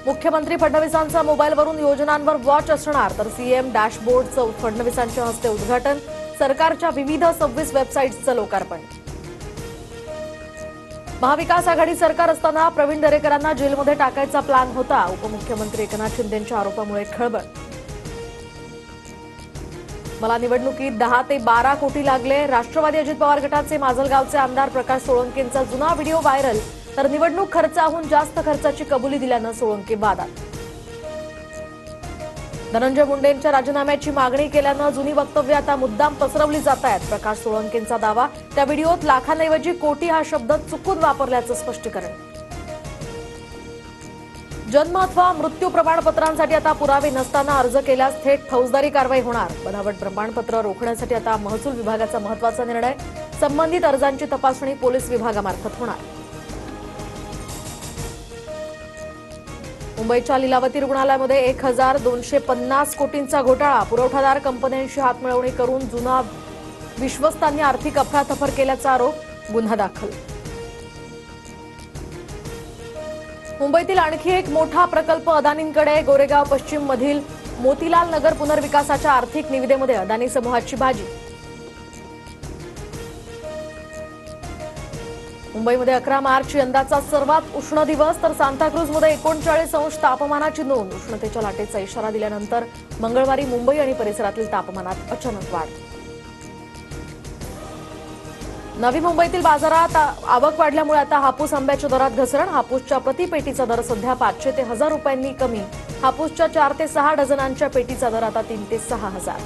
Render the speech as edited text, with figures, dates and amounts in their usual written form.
मुख्यमंत्री फडणवीसांचा मोबाईलवरून योजनांवर वॉच असणार, तर सीएम डॅशबोर्डचं फडणवीसांच्या हस्ते उद्घाटन. सरकारच्या विविध 26 वेबसाईट्सचं लोकार्पण. महाविकास आघाडी सरकार असताना प्रवीण दरेकरांना जेलमध्ये टाकायचा प्लॅन होता. उपमुख्यमंत्री एकनाथ शिंदेंच्या आरोपामुळे खळबळ. मला निवडणुकीत 10 ते 12 कोटी लागले. राष्ट्रवादी अजित पवार गटाचे माजलगावचे आमदार प्रकाश सोळंकेंचा जुना व्हिडिओ व्हायरल, तर निवडणूक खर्चाहून जास्त खर्चाची कबुली दिल्यानं सोळंके वादात. धनंजय मुंडेंच्या राजीनाम्याची मागणी केल्यानं जुनी वक्तव्य आता मुद्दाम पसरवली जात आहेत. प्रकाश सोळंकेंचा दावा, त्या व्हिडिओत लाखांऐवजी कोटी हा शब्द चुकून वापरल्याचं स्पष्टीकरण. जन्म अथवा मृत्यू प्रमाणपत्रांसाठी आता पुरावे नसताना अर्ज केल्यास थेट फौजदारी कारवाई होणार. बनावट प्रमाणपत्र रोखण्यासाठी आता महसूल विभागाचा महत्त्वाचा निर्णय. संबंधित अर्जांची तपासणी पोलीस विभागामार्फत होणार. मुंबईच्या लीलावती रुग्णालयामध्ये 1250 कोटींचा घोटाळा. पुरवठादार कंपन्यांशी हातमिळवणी करून जुना विश्वस्तांनी आर्थिक अफरातफर केल्याचा आरोप. गुन्हा दाखल. मुंबईतील आणखी एक मोठा प्रकल्प अदानींकडे. गोरेगाव पश्चिम मधील मोतीलाल नगर पुनर्विकासाच्या आर्थिक निविदेमध्ये अदानी समूहाची बाजी. मुंबईमध्ये 11 मार्च यंदाचा सर्वात उष्ण दिवस, तर सांताक्रूजमध्ये 39 तापमानाची नोंद. उष्णतेच्या लाटेचा इशारा दिल्यानंतर मंगळवारी मुंबई आणि परिसरातील तापमानात अचानक वाढ. नवी मुंबईतील बाजारात आवक वाढल्यामुळे आता हापूस आंब्याच्या दरात घसरण. हापूसच्या प्रतिपेटीचा दर सध्या 500 ते 1000 रुपयांनी कमी. हापूसच्या 4 ते 6 डझनांच्या पेटीचा दर आता 3 ते 6 हजार.